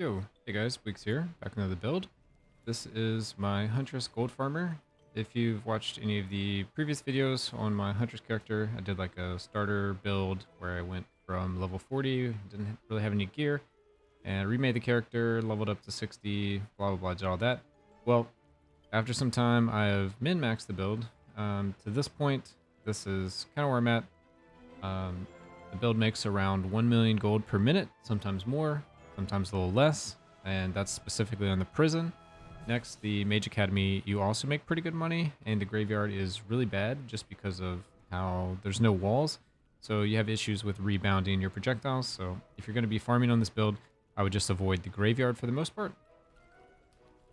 Yo, hey guys, Weeks here, back with another build. This is my Huntress Gold Farmer. If you've watched any of the previous videos on my Huntress character, I did like a starter build where I went from level 40, didn't really have any gear, and remade the character, leveled up to 60, blah blah blah, did all that. Well, after some time, I have min-maxed the build. To this point, this is kind of where I'm at. The build makes around 1 million gold per minute, sometimes more, sometimes a little less, and that's specifically on the prison. Next, the Mage Academy, you also make pretty good money, and the graveyard is really bad just because of how there's no walls, so you have issues with rebounding your projectiles. So if you're going to be farming on this build, I would just avoid the graveyard for the most part.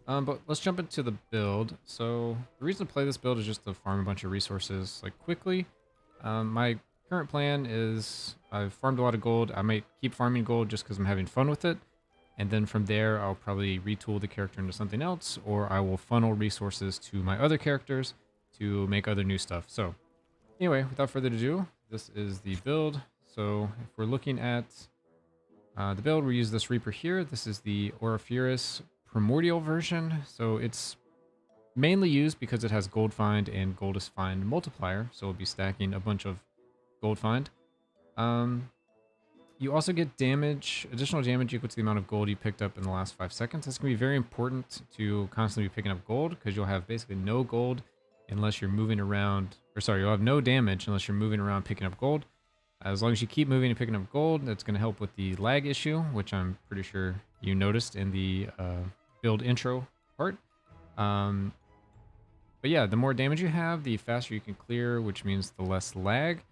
But let's jump into the build. So the reason to play this build is just to farm a bunch of resources like quickly. My current plan is I've farmed a lot of gold. I might keep farming gold just because I'm having fun with it. And then from there, I'll probably retool the character into something else, or I will funnel resources to my other characters to make other new stuff. So anyway, without further ado, this is the build. So if we're looking at the build, we use this Reaper here. This is the Aurifurus Primordial version. So it's mainly used because it has Gold Find and Goldest Find multiplier. So we'll be stacking a bunch of Gold Find. You also get damage, additional damage equal to the amount of gold you picked up in the last 5 seconds. That's going to be very important to constantly be picking up gold, because you'll have basically no gold unless you're moving around, or sorry, you'll have no damage unless you're moving around picking up gold. As long as you keep moving and picking up gold, that's going to help with the lag issue, which I'm pretty sure you noticed in the build intro part. But yeah, the more damage you have, the faster you can clear, which means the less lag.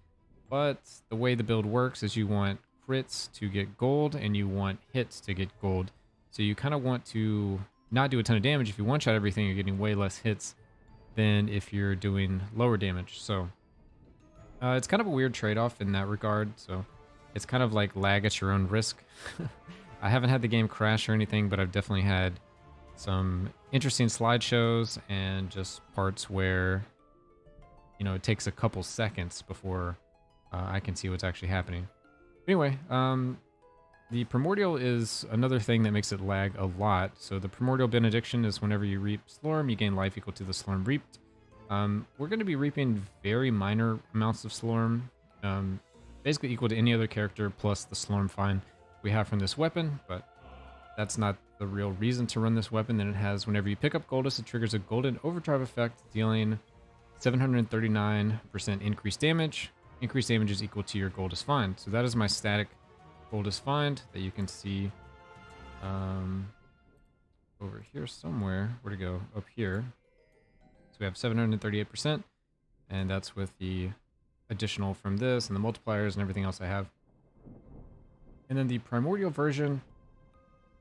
But the way the build works is you want crits to get gold and you want hits to get gold. So you kind of want to not do a ton of damage. If you one-shot everything, you're getting way less hits than if you're doing lower damage. So it's kind of a weird trade-off in that regard. So it's kind of like lag at your own risk. I haven't had the game crash or anything, but I've definitely had some interesting slideshows and just parts where, you know, it takes a couple seconds before I can see what's actually happening. Anyway, the Primordial is another thing that makes it lag a lot. So the Primordial Benediction is whenever you reap Slorm, you gain life equal to the Slorm reaped. We're going to be reaping very minor amounts of Slorm, basically equal to any other character plus the Slorm find we have from this weapon, but that's not the real reason to run this weapon. Then it has, whenever you pick up Goldust, it triggers a Golden Overdrive effect, dealing 739% increased damage. Increased damage is equal to your Goldust Find. So that is my static Goldust Find that you can see over here somewhere. Where'd it go? Up here. So we have 738%, and that's with the additional from this and the multipliers and everything else I have. And then the Primordial version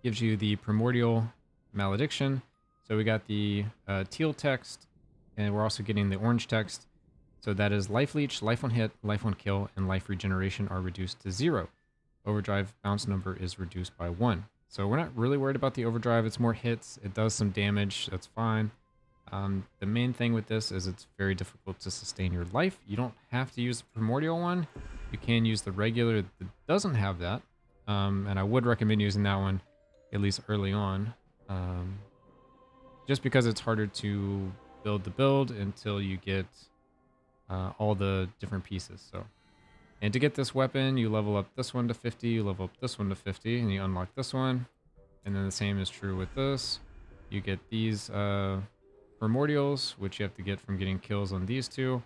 gives you the Primordial Malediction. So we got the teal text, and we're also getting the orange text. So that is Life Leech, Life on Hit, Life on Kill, and Life Regeneration are reduced to 0. Overdrive bounce number is reduced by 1. So we're not really worried about the overdrive. It's more hits. It does some damage. That's fine. The main thing with this is it's very difficult to sustain your life. You don't have to use the Primordial one. You can use the regular that doesn't have that. And I would recommend using that one, at least early on. Just because it's harder to build the build until you get all the different pieces. So, and to get this weapon, you level up this one to 50, you level up this one to 50, and you unlock this one. And then the same is true with this. You get these Primordials, which you have to get from getting kills on these two,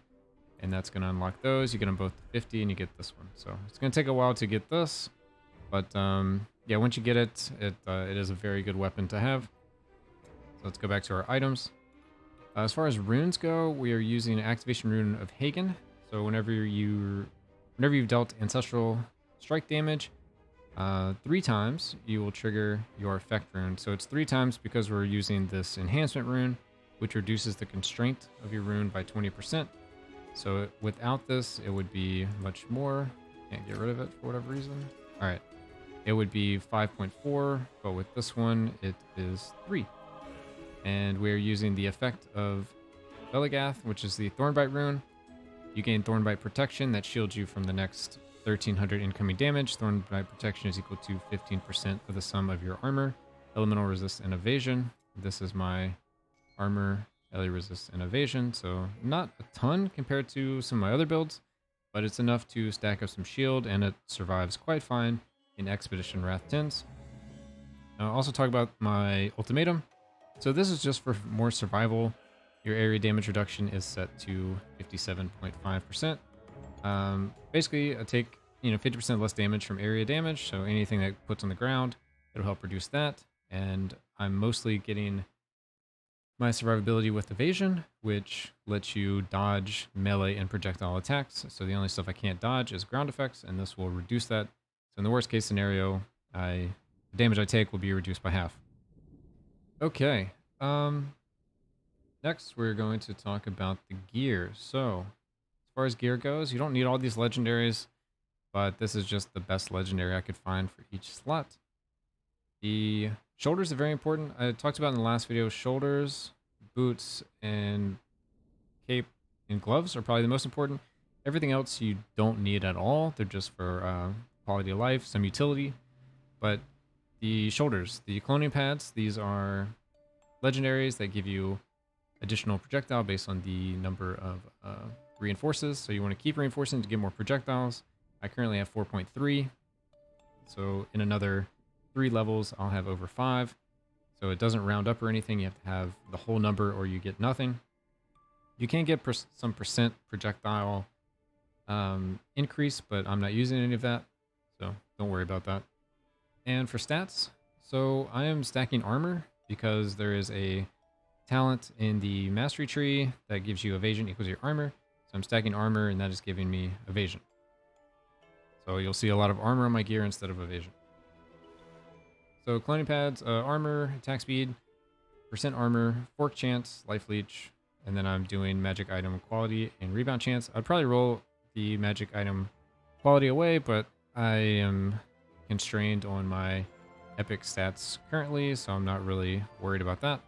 and that's going to unlock those. You get them both to 50, and you get this one. So it's going to take a while to get this, but yeah, once you get it, it is a very good weapon to have. So let's go back to our items. As far as runes go, we are using an activation rune of Hagen. So whenever you've dealt ancestral strike damage 3 times, you will trigger your effect rune. So it's 3 times because we're using this enhancement rune, which reduces the constraint of your rune by 20%. So without this, it would be much more. Can't get rid of it for whatever reason. All right, it would be 5.4, but with this one, it is 3. And we're using the effect of Veligath, which is the Thornbite rune. You gain Thornbite protection that shields you from the next 1300 incoming damage. Thorn by protection is equal to 15% of the sum of your armor, elemental resist, and evasion. This is my armor, ele resist, and evasion, so not a ton compared to some of my other builds, but it's enough to stack up some shield, and it survives quite fine in Expedition Wrath 10s. I'll also talk about my ultimatum. So this is just for more survival. Your area damage reduction is set to 57.5%. Basically, I take 50% less damage from area damage, so anything that puts on the ground, it'll help reduce that. And I'm mostly getting my survivability with evasion, which lets you dodge melee and projectile attacks. So the only stuff I can't dodge is ground effects, and this will reduce that. So in the worst case scenario, the damage I take will be reduced by half. Okay. Next, we're going to talk about the gear. So as far as gear goes, you don't need all these legendaries, but this is just the best legendary I could find for each slot. The shoulders are very important. I talked about in the last video, shoulders, boots, and cape and gloves are probably the most important. Everything else you don't need at all. They're just for quality of life, some utility. But the shoulders, the cloning pads, these are legendaries that give you additional projectile based on the number of reinforces. So you want to keep reinforcing to get more projectiles. I currently have 4.3. So in another 3 levels, I'll have over 5. So it doesn't round up or anything. You have to have the whole number or you get nothing. You can get some percent projectile increase, but I'm not using any of that. So don't worry about that. And for stats, so I am stacking armor because there is a talent in the mastery tree that gives you evasion equals your armor. So I'm stacking armor and that is giving me evasion. So you'll see a lot of armor on my gear instead of evasion. So cloning pads, armor, attack speed, percent armor, fork chance, life leech, and then I'm doing magic item quality and rebound chance. I'd probably roll the magic item quality away, but I am constrained on my epic stats currently, so I'm not really worried about that.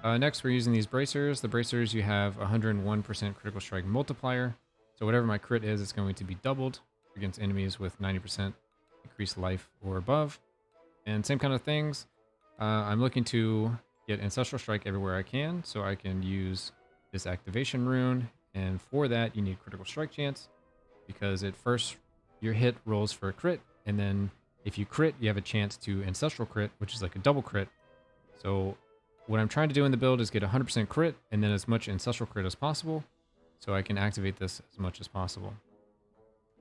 Next, we're using these bracers. The bracers, you have 101% critical strike multiplier. So whatever my crit is, it's going to be doubled against enemies with 90% increased life or above. And same kind of things. I'm looking to get Ancestral Strike everywhere I can, so I can use this activation rune. And for that, you need critical strike chance, because at first your hit rolls for a crit, and then if you crit, you have a chance to Ancestral crit, which is like a double crit. So what I'm trying to do in the build is get 100% crit, and then as much Ancestral crit as possible, so I can activate this as much as possible.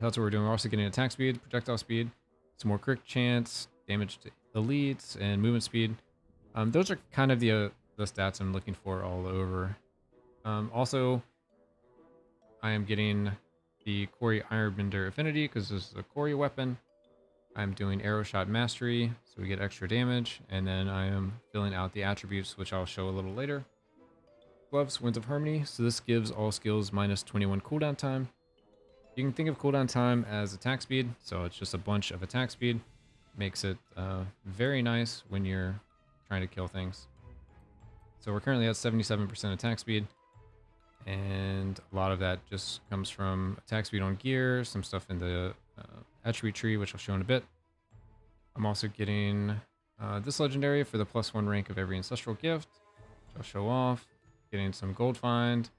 That's what we're doing. We're also getting attack speed, projectile speed, some more crit chance, damage to elites, and movement speed. Those are kind of the stats I'm looking for all over. Also, I am getting the Quarry Ironbender affinity because this is a Quarry weapon. I'm doing arrow shot mastery, so we get extra damage, and then I am filling out the attributes, which I'll show a little later. Gloves, Winds of Harmony, so this gives all skills minus 21 cooldown time. You can think of cooldown time as attack speed, so it's just a bunch of attack speed. Makes it very nice when you're trying to kill things. So we're currently at 77% attack speed, and a lot of that just comes from attack speed on gear, some stuff in the attribute tree, which I'll show in a bit. I'm also getting this legendary for the +1 rank of every ancestral gift, which I'll show off. Getting some gold find,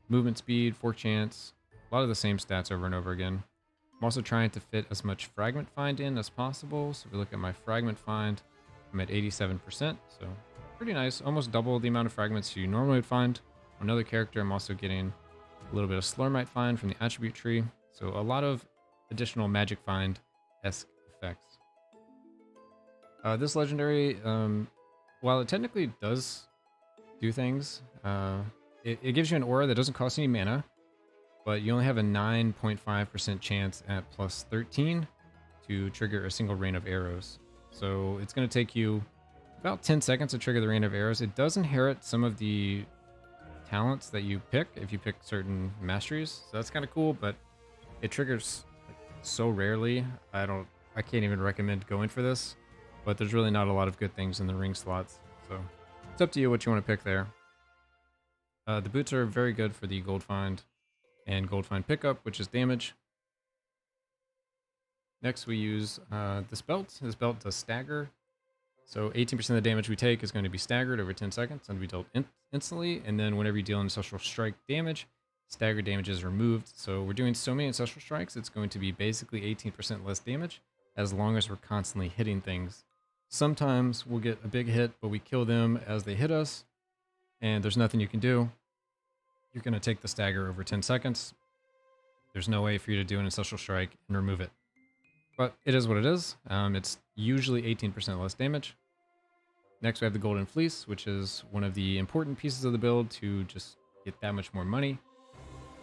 movement speed, fork chance, a lot of the same stats over and over again. I'm also trying to fit as much fragment find in as possible. So if we look at my fragment find, I'm at 87%, so pretty nice. Almost double the amount of fragments you normally would find. On another character, I'm also getting a little bit of Slormite find from the attribute tree. So a lot of additional magic find-esque effects. This legendary, while it technically does do things, it gives you an aura that doesn't cost any mana, but you only have a 9.5% chance at +13 to trigger a single rain of arrows. So it's going to take you about 10 seconds to trigger the rain of arrows. It does inherit some of the talents that you pick if you pick certain masteries, so that's kind of cool, but it triggers so rarely. I can't even recommend going for this, but there's really not a lot of good things in the ring slots, so it's up to you what you want to pick there. The boots are very good for the gold find and gold find pickup, which is damage. Next, we use this belt. This belt does stagger. So 18% of the damage we take is going to be staggered over 10 seconds and be dealt instantly. And then whenever you deal Ancestral Strike damage, staggered damage is removed. So we're doing so many Ancestral Strikes, it's going to be basically 18% less damage as long as we're constantly hitting things. Sometimes we'll get a big hit, but we kill them as they hit us, and there's nothing you can do. You're going to take the stagger over 10 seconds. There's no way for you to do an Ancestral Strike and remove it. But it is what it is. It's usually 18% less damage. Next, we have the Golden Fleece, which is one of the important pieces of the build to just get that much more money.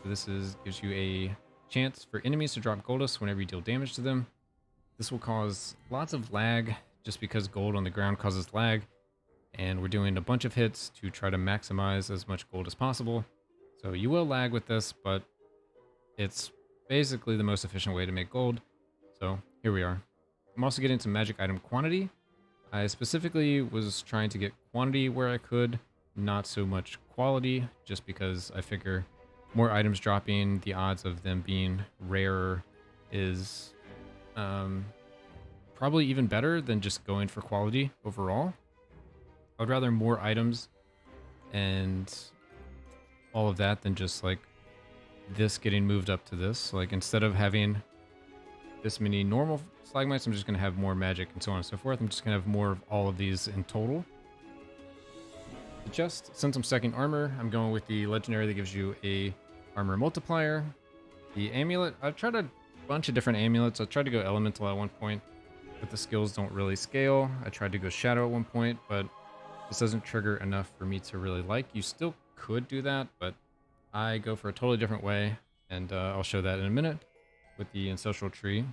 So this gives you a chance for enemies to drop Goldus whenever you deal damage to them. This will cause lots of lag, just because gold on the ground causes lag. And we're doing a bunch of hits to try to maximize as much gold as possible. So you will lag with this, but it's basically the most efficient way to make gold. So here we are. I'm also getting some magic item quantity. I specifically was trying to get quantity where I could, not so much quality, just because I figure more items dropping, the odds of them being rarer is probably even better than just going for quality overall. I would rather more items and all of that than just like this getting moved up to this. Like instead of having this many normal stalagmites, I'm just going to have more magic and so on and so forth. I'm just going to have more of all of these in total. Just since I'm stacking armor, I'm going with the legendary that gives you a armor multiplier. The amulet, I've tried a bunch of different amulets. I tried to go elemental at one point, but the skills don't really scale. I tried to go shadow at one point, but this doesn't trigger enough for me to really like. You still could do that, but I go for a totally different way, and I'll show that in a minute with the Ancestral Tree.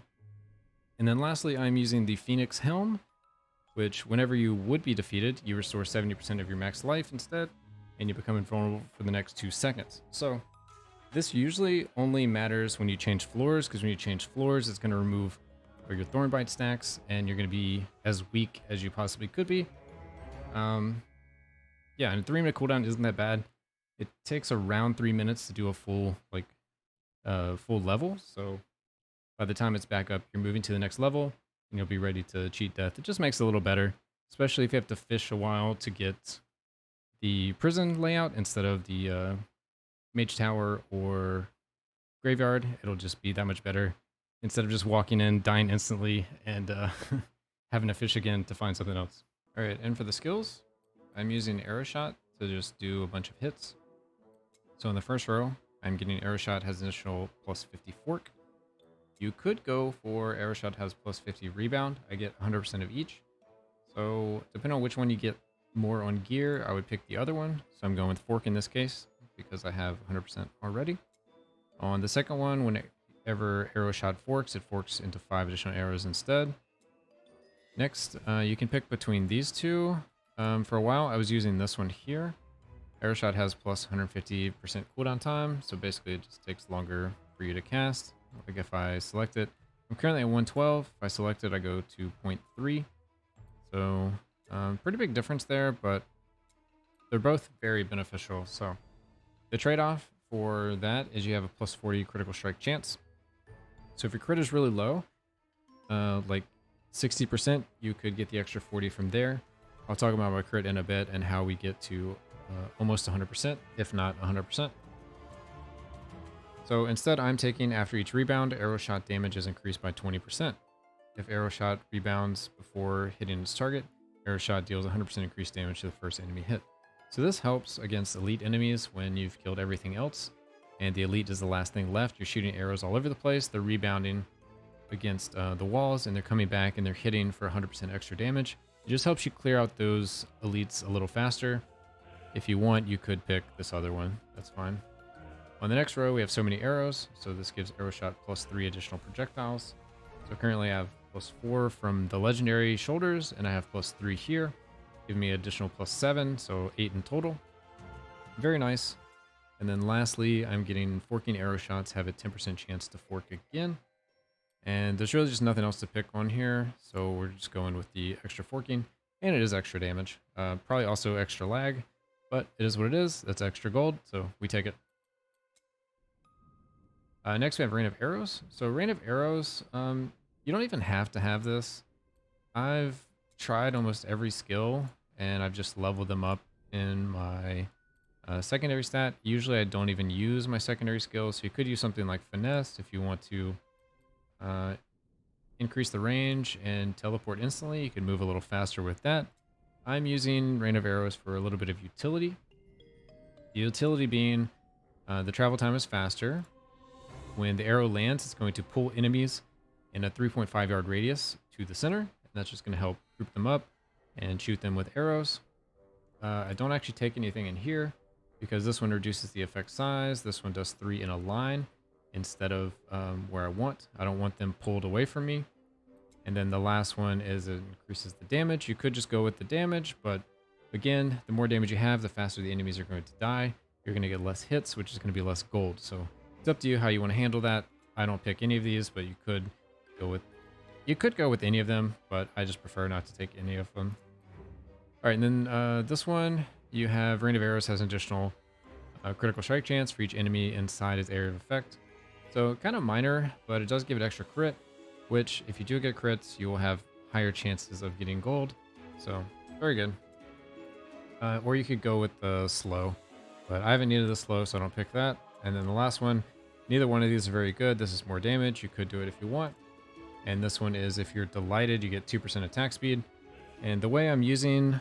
And then lastly, I'm using the Phoenix Helm, which whenever you would be defeated, you restore 70% of your max life instead, and you become invulnerable for the next 2 seconds. So this usually only matters when you change floors, because when you change floors, it's going to remove all your Thornbite stacks, and you're going to be as weak as you possibly could be. Yeah, and a 3-minute cooldown isn't that bad. It takes around 3 minutes to do a full full level, so by the time it's back up, you're moving to the next level, and you'll be ready to cheat death. It just makes it a little better, especially if you have to fish a while to get the prison layout instead of the mage tower or graveyard. It'll just be that much better instead of just walking in, dying instantly, and having to fish again to find something else. All right, and for the skills, I'm using Arrow Shot to just do a bunch of hits. So in the first row, I'm getting Arrow Shot has initial plus 50 fork. You could go for Arrow Shot has plus 50 rebound. I get 100% of each. So depending on which one you get more on gear, I would pick the other one. So I'm going with fork in this case because I have 100% already. On the second one, whenever Arrow Shot forks, it forks into 5 additional arrows instead. Next, you can pick between these two. For a while, I was using this one here. Arrow Shot has plus 150% cooldown time, so basically it just takes longer for you to cast. Like if I select it, I'm currently at 112. If I select it, I go to 0.3. So pretty big difference there, but they're both very beneficial. So the trade-off for that is you have a plus 40 critical strike chance. So if your crit is really low, like 60%, you could get the extra 40 from there. I'll talk about my crit in a bit and how we get to almost 100%, if not 100%. So instead, I'm taking after each rebound, Arrow Shot damage is increased by 20%. If Arrow Shot rebounds before hitting its target, Arrow Shot deals 100% increased damage to the first enemy hit. So this helps against elite enemies when you've killed everything else, and the elite is the last thing left. You're shooting arrows all over the place, they're rebounding against the walls, and they're coming back and they're hitting for 100% extra damage. It just helps you clear out those elites a little faster. If you want, you could pick this other one. That's fine. On the next row, we have so many arrows. So this gives Arrow Shot plus 3 additional projectiles. So currently I have plus 4 from the legendary shoulders, and I have plus 3 here. Give me additional plus 7, so 8 in total. Very nice. And then lastly, I'm getting forking Arrow Shots, have a 10% chance to fork again. And there's really just nothing else to pick on here, so we're just going with the extra forking, and it is extra damage. Probably also extra lag, but it is what it is. That's extra gold, so we take it. Next we have Rain of Arrows. So Rain of Arrows, You don't even have to have this. I've tried almost every skill and I've just leveled them up in my secondary stat. Usually I don't even use my secondary skills. So you could use something like Finesse if you want to uh, increase the range and teleport instantly. You can move a little faster with that. I'm using Rain of Arrows for a little bit of utility. The utility being the travel time is faster. When the arrow lands, it's going to pull enemies in a 3.5 yard radius to the center. And that's just going to help group them up and shoot them with arrows. I don't actually take anything in here because this one reduces the effect size. This one does 3 in a line instead of where I want. I don't want them pulled away from me. And then the last one is it increases the damage. You could just go with the damage, but again, the more damage you have, the faster the enemies are going to die. You're going to get less hits, which is going to be less gold. So it's up to you how you want to handle that. I don't pick any of these, but you could go with any of them, but I just prefer not to take any of them. All right, and then this one, you have Rain of Arrows has an additional critical strike chance for each enemy inside its area of effect. So kind of minor, but it does give it extra crit, which if you do get crits, you will have higher chances of getting gold. So very good. Or you could go with the slow, but I haven't needed the slow, so I don't pick that. And then the last one, neither one of these are very good. This is more damage. You could do it if you want. And this one is if you're delighted, you get 2% attack speed. And the way I'm using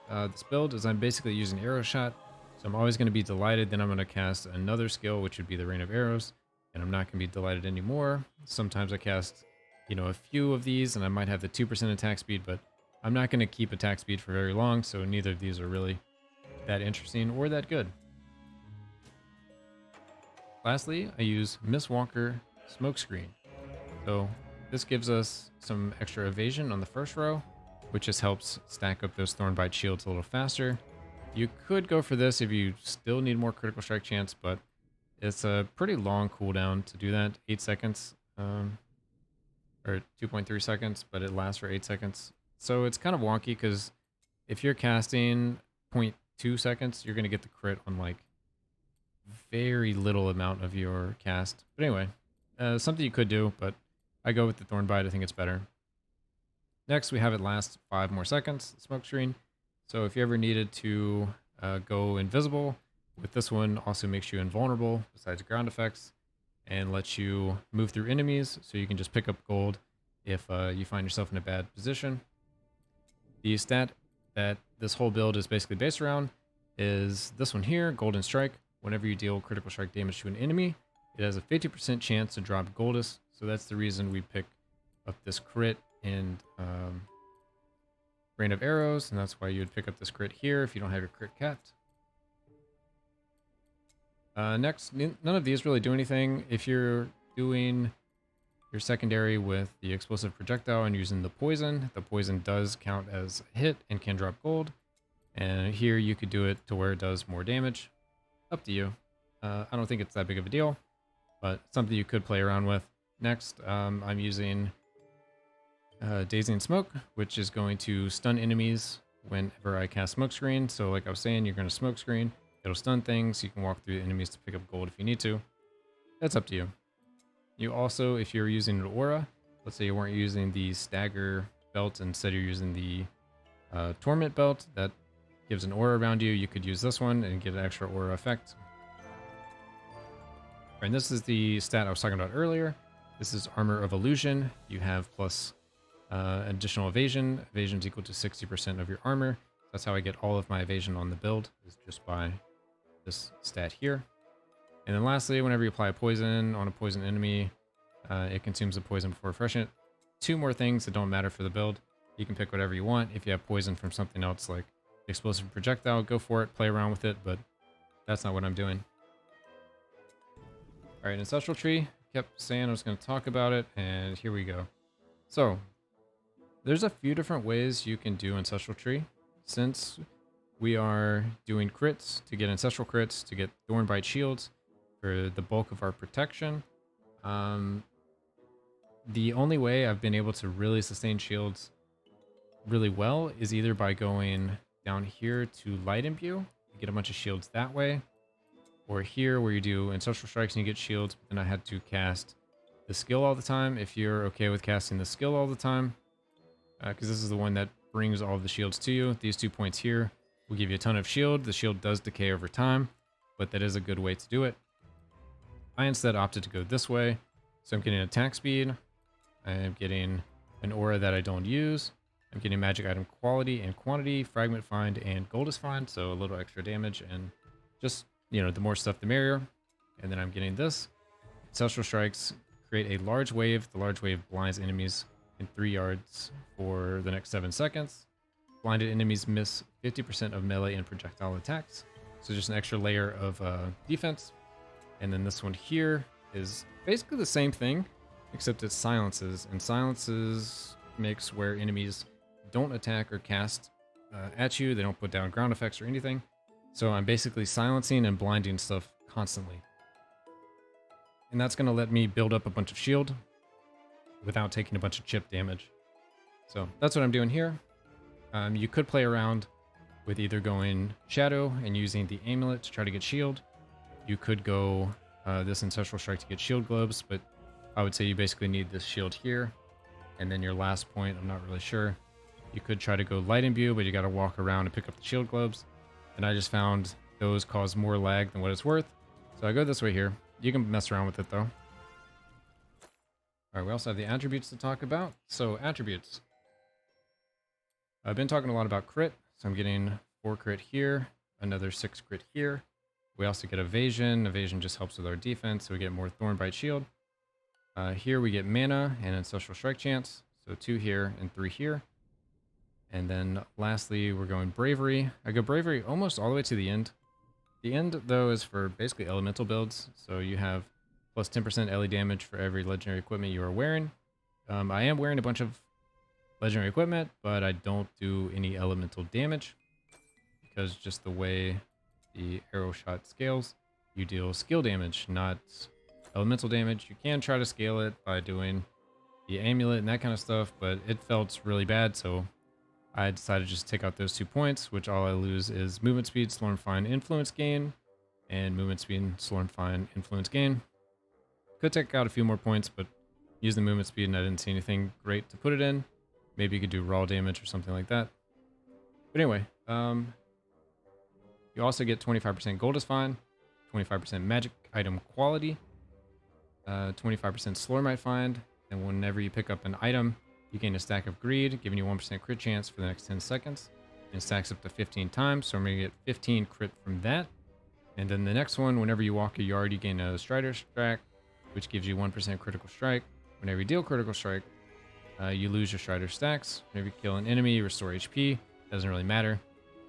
this build is I'm basically using arrow shot. So I'm always going to be delighted. Then I'm going to cast another skill, which would be the Rain of Arrows. And I'm not going to be delighted anymore. Sometimes I cast, a few of these and I might have the 2% attack speed, but I'm not going to keep attack speed for very long. So neither of these are really that interesting or that good. Lastly, I use Mistwalker Smokescreen. So this gives us some extra evasion on the first row, which just helps stack up those Thornbite shields a little faster. You could go for this if you still need more critical strike chance, but it's a pretty long cooldown to do that. 8 seconds, or 2.3 seconds, but it lasts for 8 seconds. So it's kind of wonky because if you're casting 0.2 seconds, you're going to get the crit on like very little amount of your cast. But anyway, something you could do, but I go with the Thornbite. I think it's better. Next, we have it last 5 more seconds, smoke screen. So if you ever needed to go invisible, with this one also makes you invulnerable besides ground effects and lets you move through enemies so you can just pick up gold if you find yourself in a bad position. The stat that this whole build is basically based around is this one here, Golden Strike. Whenever you deal critical strike damage to an enemy, it has a 50% chance to drop Goldus. So that's the reason we pick up this crit in Rain of Arrows, and that's why you would pick up this crit here if you don't have your crit capped. Next, none of these really do anything. If you're doing your secondary with the explosive projectile and using the poison does count as a hit and can drop gold. And here you could do it to where it does more damage. Up to you. I don't think it's that big of a deal, but something you could play around with. Next, I'm using Dazing Smoke, which is going to stun enemies whenever I cast Smoke Screen. So like I was saying, you're going to Smoke Screen. It'll stun things. You can walk through the enemies to pick up gold if you need to. That's up to you. You also, if you're using an aura, let's say you weren't using the Stagger belt, instead you're using the Torment belt, that gives an aura around you. You could use this one and get an extra aura effect. And this is the stat I was talking about earlier. This is Armor of Illusion. You have plus additional evasion. Evasion is equal to 60% of your armor. That's how I get all of my evasion on the build, is just by this stat here. And then lastly, whenever you apply a poison on a poison enemy, it consumes the poison before refreshing it. 2 more things that don't matter for the build. You can pick whatever you want. If you have poison from something else like explosive projectile, go for it, play around with it, but that's not what I'm doing. All right, Ancestral Tree. Kept saying I was going to talk about it, and here we go. So there's a few different ways you can do Ancestral Tree. Since we are doing crits to get ancestral crits, to get Thornbite shields for the bulk of our protection, the only way I've been able to really sustain shields really well is either by going down here to Light Imbue, get a bunch of shields that way, or here where you do Ancestral Strikes and you get shields, but then I had to cast the skill all the time if you're okay with casting the skill all the time, because this is the one that brings all of the shields to you. These 2 points here will give you a ton of shield. The shield does decay over time, but that is a good way to do it. I instead opted to go this way, so I'm getting attack speed, I'm getting an aura that I don't use, I'm getting magic item quality and quantity, fragment find, and gold is find, so a little extra damage, and just, you know, the more stuff the merrier. And then I'm getting this. Ancestral strikes create a large wave. The large wave blinds enemies in 3 yards for the next 7 seconds. Blinded enemies miss 50% of melee and projectile attacks, so just an extra layer of defense. And then this one here is basically the same thing, except it silences, and silences makes where enemies don't attack or cast at you. They don't put down ground effects or anything. So I'm basically silencing and blinding stuff constantly. And that's going to let me build up a bunch of shield without taking a bunch of chip damage. So that's what I'm doing here. You could play around with either going Shadow and using the amulet to try to get shield. You could go this Ancestral Strike to get shield globes, but I would say you basically need this shield here. And then your last point, I'm not really sure. You could try to go Light Imbue, but you got to walk around and pick up the shield globes. And I just found those cause more lag than what it's worth. So I go this way here. You can mess around with it though. Alright, we also have the attributes to talk about. So attributes. I've been talking a lot about crit. So I'm getting 4 crit here, another 6 crit here. We also get evasion. Evasion just helps with our defense, so we get more Thornbite shield. Here we get mana and Ancestral Strike chance. So 2 here and 3 here. And then lastly, we're going Bravery. I go Bravery almost all the way to the end. The end, though, is for basically elemental builds. So you have plus 10% LE damage for every legendary equipment you are wearing. I am wearing a bunch of legendary equipment, but I don't do any elemental damage. Because just the way the arrow shot scales, you deal skill damage, not elemental damage. You can try to scale it by doing the amulet and that kind of stuff, but it felt really bad, so I decided to just take out those 2 points, which all I lose is movement speed, Slormfine, influence gain, and movement speed, Slormfine, influence gain. Could take out a few more points, but use the movement speed and I didn't see anything great to put it in. Maybe you could do raw damage or something like that. But anyway, you also get 25% gold is fine, 25% magic item quality, 25% Slormite find, and whenever you pick up an item, you gain a stack of greed, giving you 1% crit chance for the next 10 seconds. And it stacks up to 15 times, so I'm going to get 15 crit from that. And then the next one, whenever you walk a yard, you gain a Strider Stack, which gives you 1% critical strike. Whenever you deal critical strike, you lose your Strider stacks. Whenever you kill an enemy, you restore HP. Doesn't really matter.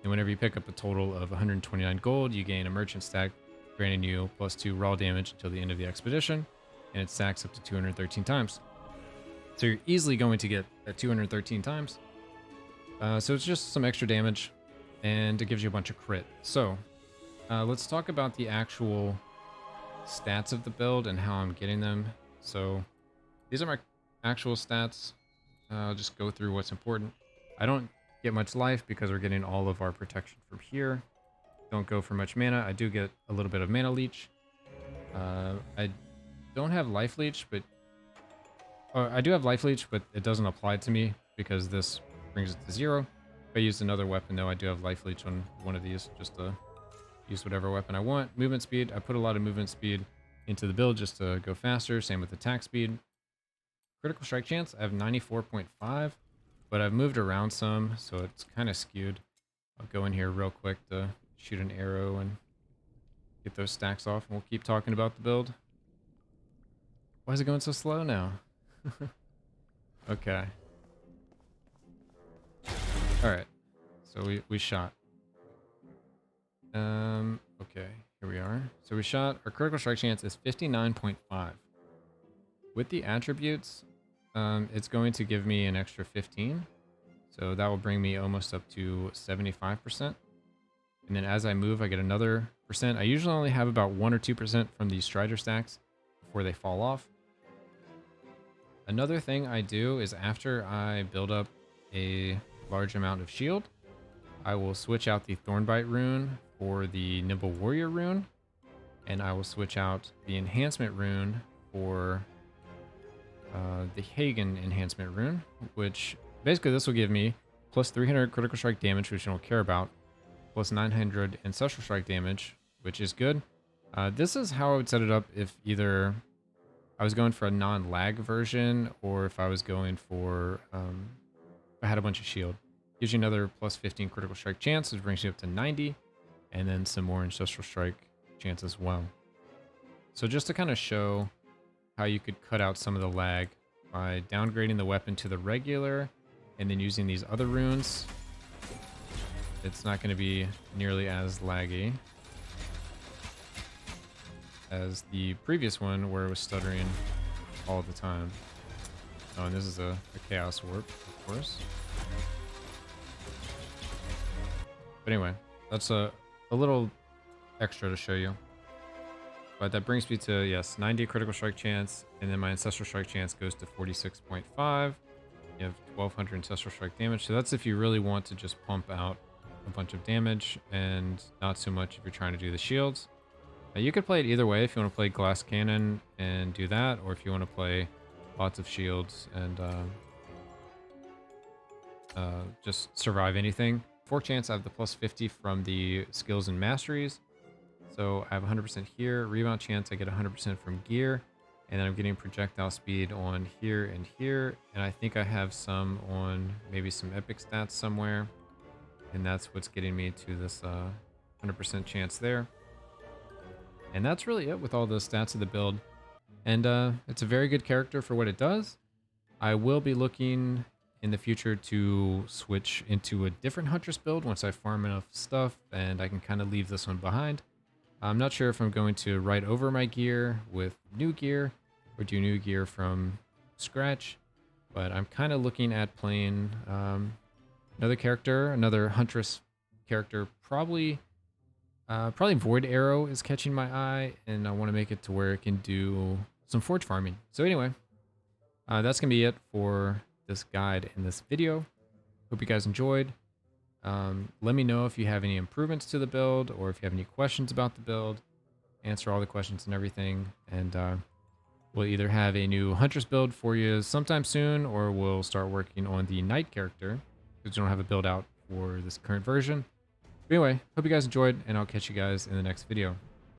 And whenever you pick up a total of 129 gold, you gain a Merchant Stack, granting you plus 2 raw damage until the end of the expedition. And it stacks up to 213 times. So you're easily going to get that 213 times. So it's just some extra damage, and it gives you a bunch of crit. So let's talk about the actual stats of the build and how I'm getting them. So these are my actual stats. I'll just go through what's important. I don't get much life because we're getting all of our protection from here. Don't go for much mana. I do get a little bit of mana leech. I don't have life leech, but I do have life leech, but it doesn't apply to me because this brings it to 0. If I used another weapon, though, I do have life leech on one of these just to use whatever weapon I want. Movement speed, I put a lot of movement speed into the build just to go faster. Same with attack speed. Critical strike chance, I have 94.5, but I've moved around some, so it's kind of skewed. I'll go in here real quick to shoot an arrow and get those stacks off, and we'll keep talking about the build. Why is it going so slow now? Okay. Alright. So we shot. Okay, here we are. So we shot. Our critical strike chance is 59.5. With the attributes, it's going to give me an extra 15. So that will bring me almost up to 75%. And then as I move, I get another percent. I usually only have about 1 or 2% from these Strider stacks before they fall off. Another thing I do is after I build up a large amount of shield, I will switch out the Thornbite rune for the Nimble Warrior rune, and I will switch out the enhancement rune for the Hagen enhancement rune, which basically this will give me plus 300 critical strike damage, which I don't care about, plus 900 ancestral strike damage, which is good. This is how I would set it up if either I was going for a non-lag version or if I was going for, if I had a bunch of shield. Gives you another plus 15 critical strike chance, which brings you up to 90, and then some more ancestral strike chance as well. So just to kind of show how you could cut out some of the lag by downgrading the weapon to the regular and then using these other runes, it's not going to be nearly as laggy as the previous one where it was stuttering all the time. Oh, and this is a chaos warp, of course. But anyway, that's a little extra to show you. But that brings me to, yes, 90 critical strike chance, and then my ancestral strike chance goes to 46.5. You have 1200 ancestral strike damage, so that's if you really want to just pump out a bunch of damage, and not so much if you're trying to do the shields. Now, you could play it either way if you want to play glass cannon and do that, or if you want to play lots of shields and just survive anything. Fork chance, I have the plus 50 from the skills and masteries. So I have 100% here. Rebound chance, I get 100% from gear. And then I'm getting projectile speed on here and here. And I think I have some on maybe some epic stats somewhere. And that's what's getting me to this 100% chance there. And that's really it with all the stats of the build. And it's a very good character for what it does. I will be looking in the future to switch into a different Huntress build once I farm enough stuff and I can kind of leave this one behind. I'm not sure if I'm going to write over my gear with new gear or do new gear from scratch, but I'm kind of looking at playing another character, another Huntress character. Probably Void Arrow is catching my eye, and I want to make it to where it can do some forge farming. So anyway, that's going to be it for this guide in this video. Hope you guys enjoyed. Let me know if you have any improvements to the build or if you have any questions about the build. Answer all the questions and everything. And we'll either have a new Huntress build for you sometime soon, or we'll start working on the Knight character because we don't have a build out for this current version. But anyway, hope you guys enjoyed, and I'll catch you guys in the next video.